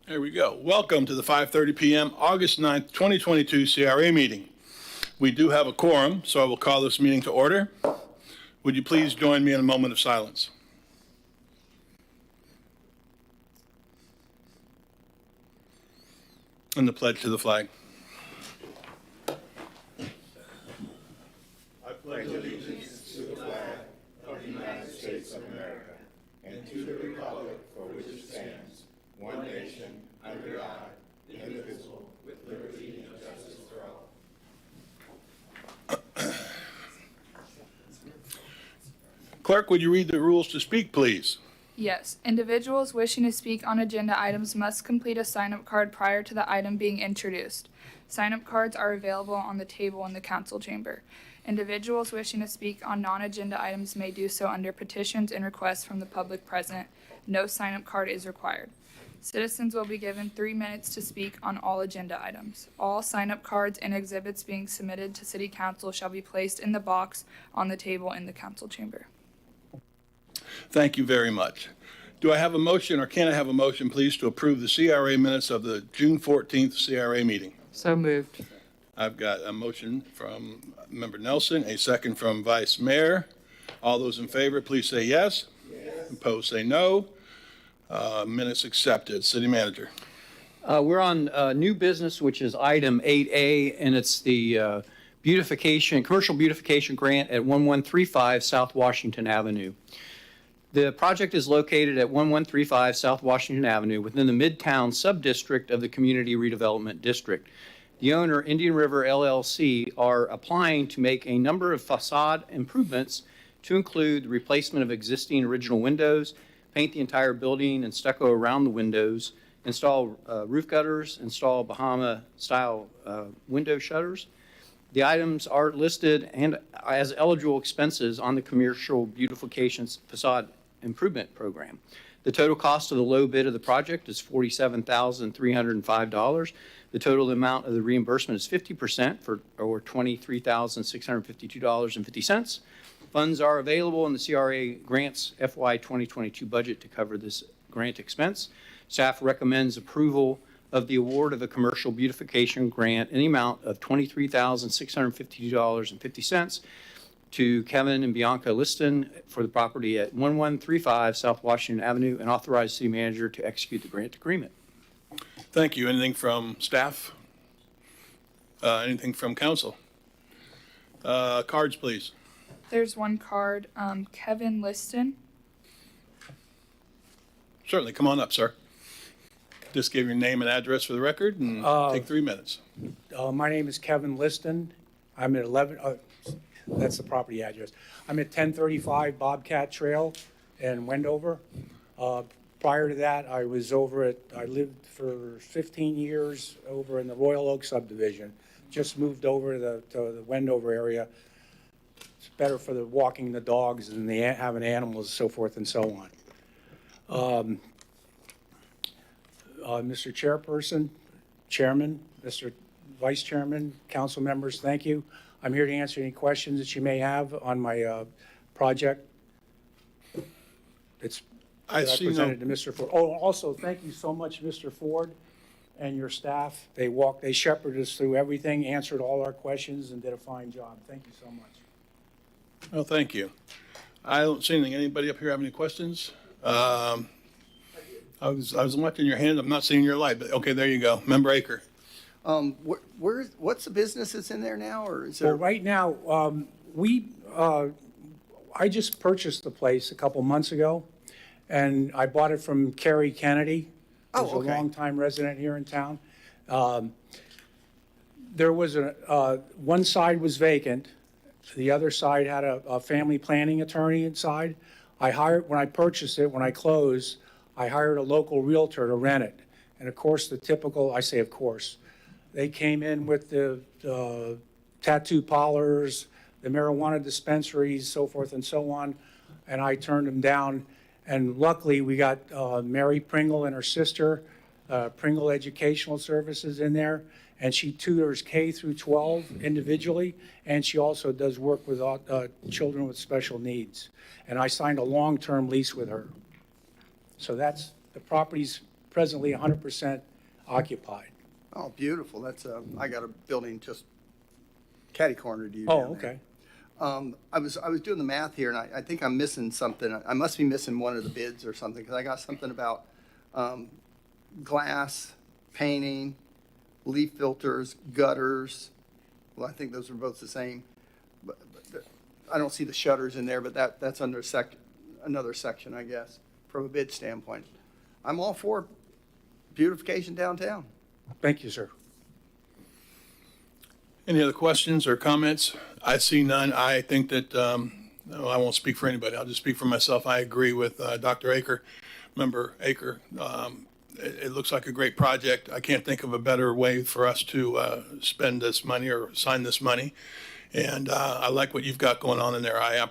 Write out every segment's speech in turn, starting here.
There we go. Welcome to the 5:30 p.m. August 9th, 2022 CRA meeting. We do have a quorum, so I will call this meeting to order. Would you please join me in a moment of silence? And the pledge to the flag. I pledge allegiance to the flag of the United States of America and to the republic for which it stands, one nation, under God, indivisible, with liberty and justice for all. Clerk, would you read the rules to speak, please? Yes. Individuals wishing to speak on agenda items must complete a sign-up card prior to the item being introduced. Sign-up cards are available on the table in the council chamber. Individuals wishing to speak on non-agenda items may do so under petitions and requests from the public present. No sign-up card is required. Citizens will be given 3 minutes to speak on all agenda items. All sign-up cards and exhibits being submitted to City Council shall be placed in the box on the table in the council chamber. Thank you very much. Do I have a motion, or can I have a motion, please, to approve the CRA minutes of the June 14th CRA meeting? So moved. I've got a motion from Member Nelson, a second from Vice Mayor. All those in favor, please say yes. Yes. Opposed, say no. Minutes accepted. City Manager. We're on new business, which is item 8A, and it's the commercial beautification grant at 1135 South Washington Avenue. The project is located at 1135 South Washington Avenue within the Midtown Subdistrict of the Community Redevelopment District. The owner, Indian River LLC, are applying to make a number of facade improvements to include the replacement of existing original windows, paint the entire building and stucco around the windows, install roof gutters, install Bahama-style window shutters. The items are listed and as eligible expenses on the Commercial Beautification Facade Improvement Program. The total cost of the low bid of the project is $47,305. The total amount of the reimbursement is 50% or $23,652.50. Funds are available in the CRA Grants FY 2022 budget to cover this grant expense. Staff recommends approval of the award of a commercial beautification grant in the amount of $23,652.50 to Kevin and Bianca Liston for the property at 1135 South Washington Avenue, and authorize City Manager to execute the grant agreement. Thank you. Anything from staff? Anything from council? Cards, please. There's one card, Kevin Liston. Certainly. Come on up, sir. Just give your name and address for the record and take 3 minutes. My name is Kevin Liston. I'm at 11, that's the property address. I'm at 1035 Bobcat Trail in Wendover. Prior to that, I lived for 15 years over in the Royal Oak subdivision. Just moved over to the Wendover area. It's better for the walking the dogs and having animals, so forth and so on. Mr. Chairperson, Chairman, Mr. Vice Chairman, council members, thank you. I'm here to answer any questions that you may have on my project. I presented to Mr. Ford. Oh, also, thank you so much, Mr. Ford and your staff. They shepherded us through everything, answered all our questions, and did a fine job. Thank you so much. Well, thank you. I don't see anything. Anybody up here have any questions? I was watching your hand. I'm not seeing your light, but okay, there you go. Member Aker. What's the business that's in there now, or is there? Well, right now, I just purchased the place a couple months ago, and I bought it from Kerry Kennedy, who's a longtime resident here in town. There was one side was vacant. The other side had a family planning attorney inside. When I purchased it, when I closed, I hired a local realtor to rent it. And of course, they came in with the tattoo parlors, the marijuana dispensaries, so forth and so on, and I turned them down. And luckily, we got Mary Pringle and her sister, Pringle Educational Services in there, and she tutors K through 12 individually, and she also does work with children with special needs. And I signed a long-term lease with her. So that's the property's presently 100% occupied. Oh, beautiful. That's, I got a building just catty corner to you Oh, down there. okay. I was doing the math here, and I think I'm missing something. I must be missing one of the bids or something, because I got something about glass, painting, leaf filters, gutters. Well, I think those are both the same. But I don't see the shutters in there, but that's under another section, I guess, from a bid standpoint. I'm all for beautification downtown. Thank you, sir. Any other questions or comments? I see none. I think that, no, I won't speak for anybody. I'll just speak for myself. I agree with Dr. Aker, Member Aker. It looks like a great project. I can't think of a better way for us to spend this money or sign this money. And I like what you've got going on in there. I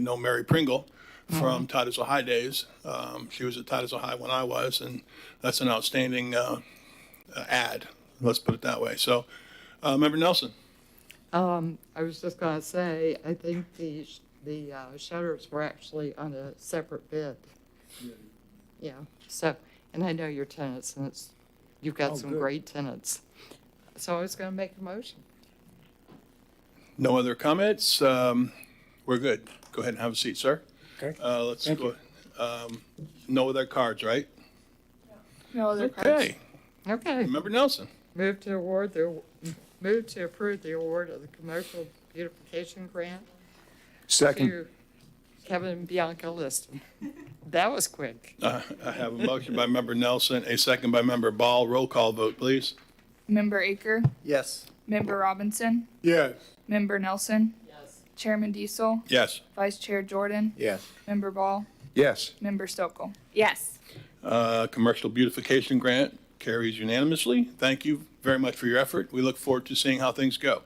know Mary Pringle from Titusville High days. She was at Titusville High when I was, and that's an outstanding ad. Let's put it that way. So, Member Nelson. I was just gonna say, I think the shutters were actually on a separate bid. Yeah, so, and I know your tenants, and you've got Oh, some good. great tenants. So I was gonna make a motion. No other comments? We're good. Go ahead and have a seat, sir. Okay. Let's Thank go. No other cards, right? No other cards. Okay. Okay, Member Nelson. move to approve the award of the commercial beautification grant to Kevin Bianca Liston. That was quick. I have a motion by Member Nelson, a second by Member Ball. Roll call vote, please. Member Aker, Yes. Member Robinson, Yes. Member Nelson, Yes. Chairman Diesel, Yes. Vice Chair Jordan, Yes. Member Ball, Yes. Member Stokel. Yes. Commercial beautification grant carries unanimously. Thank you very much for your effort. We look forward to seeing how things go.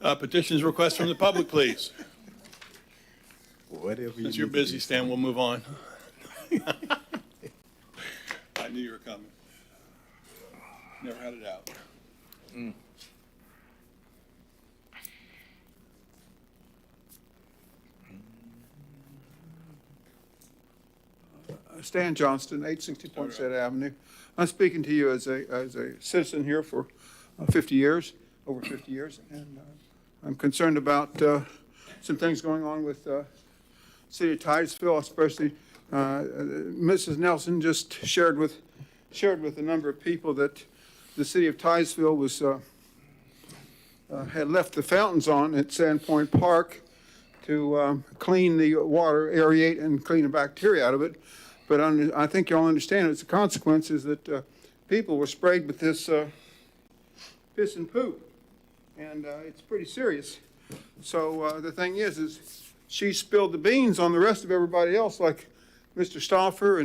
Petitions, requests from the public, please. Whatever you Since you're need to busy, do. Stan, we'll move on. I knew you were coming. Never had it out. Stan Johnston, 860 Poinsett Avenue. I'm speaking to you as a citizen here for 50 years, over 50 years, and I'm concerned about some things going on with City of Titusville, especially Mrs. Nelson just shared with a number of people that the City of Titusville was had left the fountains on at Sandpoint Park to clean the water, aerate, and clean the bacteria out of it. But I think you all understand it's the consequence is that people were sprayed with this piss and poop, and it's pretty serious. So the thing is she spilled the beans on the rest of everybody else, like Mr. Stauffer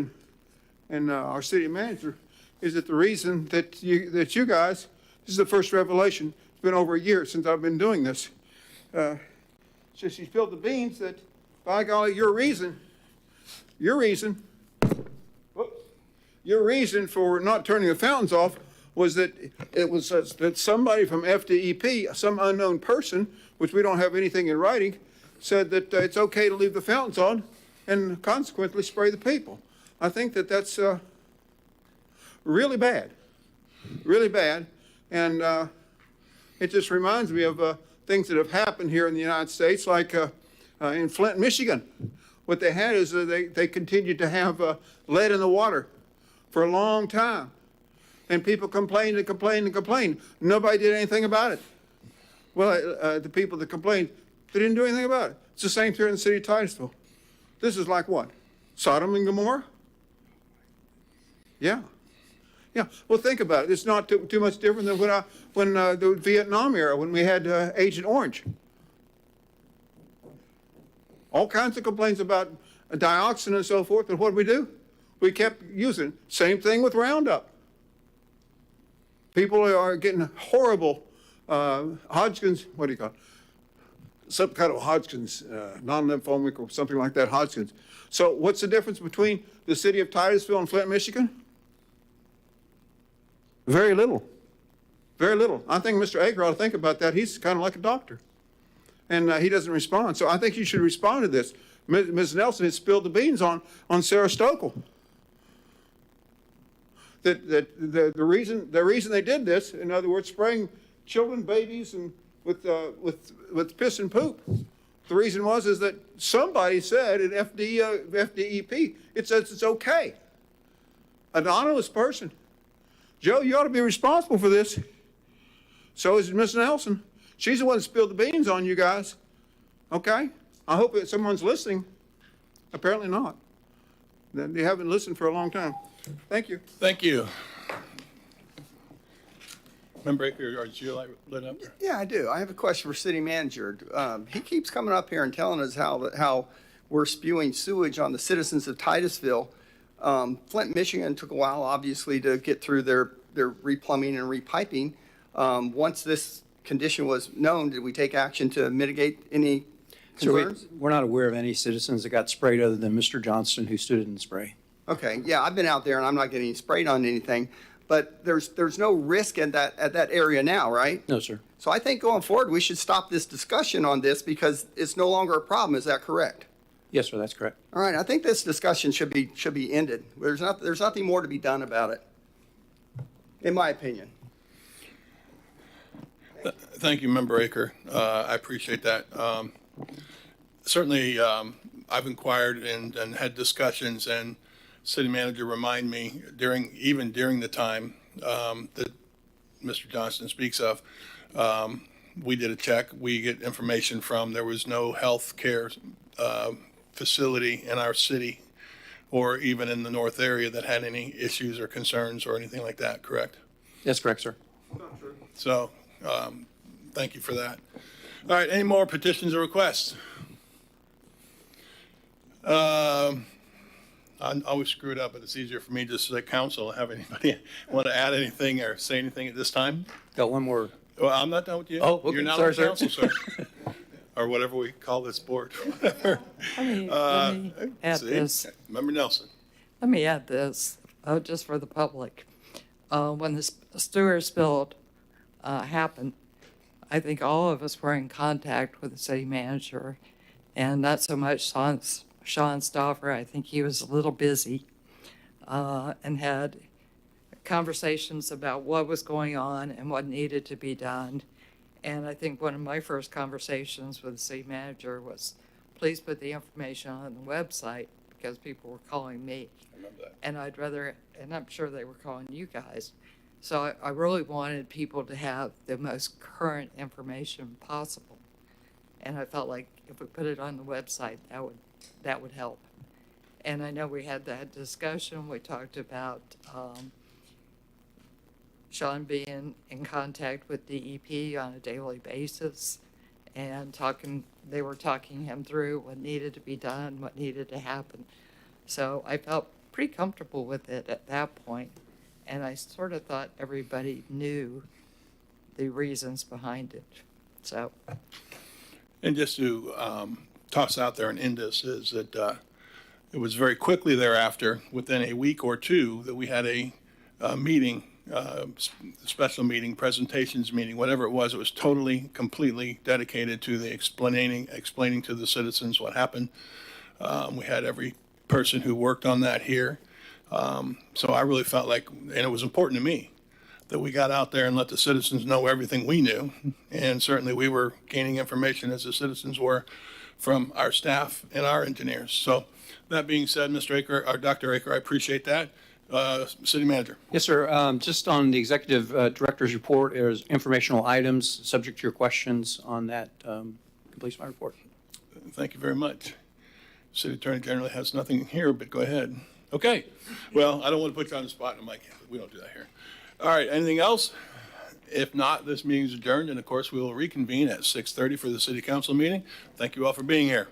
and our city manager. Is that the reason that you guys? This is the first revelation. It's been over a year since I've been doing this. So she spilled the beans that, by golly, your reason for not turning the fountains off was that it was that somebody from FDEP, some unknown person, which we don't have anything in writing, said that it's okay to leave the fountains on and consequently spray the people. I think that that's really bad, and it just reminds me of things that have happened here in the United States, like in Flint, Michigan. What they had is they continued to have lead in the water for a long time. And people complained and complained and complained. Nobody did anything about it. Well, the people that complained, they didn't do anything about it. It's the same here in the city of Titusville. This is like what? Sodom and Gomorrah? Yeah. Yeah. Well, think about it. It's not too much different than when the Vietnam era, when we had Agent Orange. All kinds of complaints about dioxin and so forth, but what did we do? We kept using it. Same thing with Roundup. People are getting horrible Hodgkin's, what do you call it? Some kind of Hodgkin's, non-lymphomic or something like that, Hodgkin's. So what's the difference between the city of Titusville and Flint, Michigan? Very little. Very little. I think Mr. Aker ought to think about that. He's kind of like a doctor. And he doesn't respond. So I think you should respond to this. Ms. Nelson has spilled the beans on Sarah Stokel. the reason they did this, in other words, spraying children, babies, and with piss and poop. The reason is that somebody said at FDEP, it says it's okay. An anonymous person. Joe, you ought to be responsible for this. So is Miss Nelson. She's the one that spilled the beans on you guys. Okay? I hope that someone's listening. Apparently not. Then they haven't listened for a long time. Thank you. Thank you. Member Aker, are you lit up? Yeah, I do. I have a question for city manager. He keeps coming up here and telling us how we're spewing sewage on the citizens of Titusville. Flint, Michigan took a while, obviously, to get through their replumbing and repiping. Once this condition was known, did we take action to mitigate any concerns? We're not aware of any citizens that got sprayed other than Mr. Johnston, who stood in the spray. Okay, yeah, I've been out there and I'm not getting sprayed on anything, but there's no risk at that area now, right? No, sir. So I think going forward, we should stop this discussion on this because it's no longer a problem. Is that correct? Yes, sir, that's correct. All right, I think this discussion should be ended. There's nothing more to be done about it, in my opinion. Thank you, Member Aker. I appreciate that. Certainly, I've inquired and had discussions, and city manager remind me during the time that Mr. Johnston speaks of, we did a check. We get information there was no health care facility in our city or even in the north area that had any issues or concerns or anything like that, correct? That's correct, sir. So, thank you for that. All right, any more petitions or requests? I always screw it up, but it's easier for me just as a council to have anybody want to add anything or say anything at this time. Got one more. Well, I'm not done with you. Oh, okay. You're not Sorry, on sir. council, sir. Or whatever we call this board, whatever. Let me add See? this. Member Nelson. Let me add this, just for the public. When the sewer spill happened, I think all of us were in contact with the city manager, and not so much Sean Stauffer. I think he was a little busy, and had conversations about what was going on and what needed to be done. And I think one of my first conversations with the city manager was, please put the information on the website, because people were calling me. I remember that. And and I'm sure they were calling you guys. So I really wanted people to have the most current information possible. And I felt like if we put it on the website, that would help. And I know we had that discussion. We talked about Sean being in contact with DEP on a daily basis and they were talking him through what needed to be done, what needed to happen. So I felt pretty comfortable with it at that point. And I sort of thought everybody knew the reasons behind it. So. And just to toss out there and end this is that it was very quickly thereafter, within a week or two, that we had a meeting, special meeting, presentations meeting, whatever it was totally, completely dedicated to the explaining to the citizens what happened. We had every person who worked on that here. So I really felt like, and it was important to me, that we got out there and let the citizens know everything we knew. And certainly we were gaining information as the citizens were from our staff and our engineers. So that being said, Mr. Aker, or Dr. Aker, I appreciate that. City Manager. Yes, sir. Just on the executive director's report, there's informational items subject to your questions on that. Completes my report. Thank you very much. City Attorney generally has nothing here, but go ahead. Okay. Well, I don't want to put you on the spot. I'm like, we don't do that here. All right. Anything else? If not, this meeting is adjourned, and of course, we will reconvene at 6:30 for the City Council meeting. Thank you all for being here.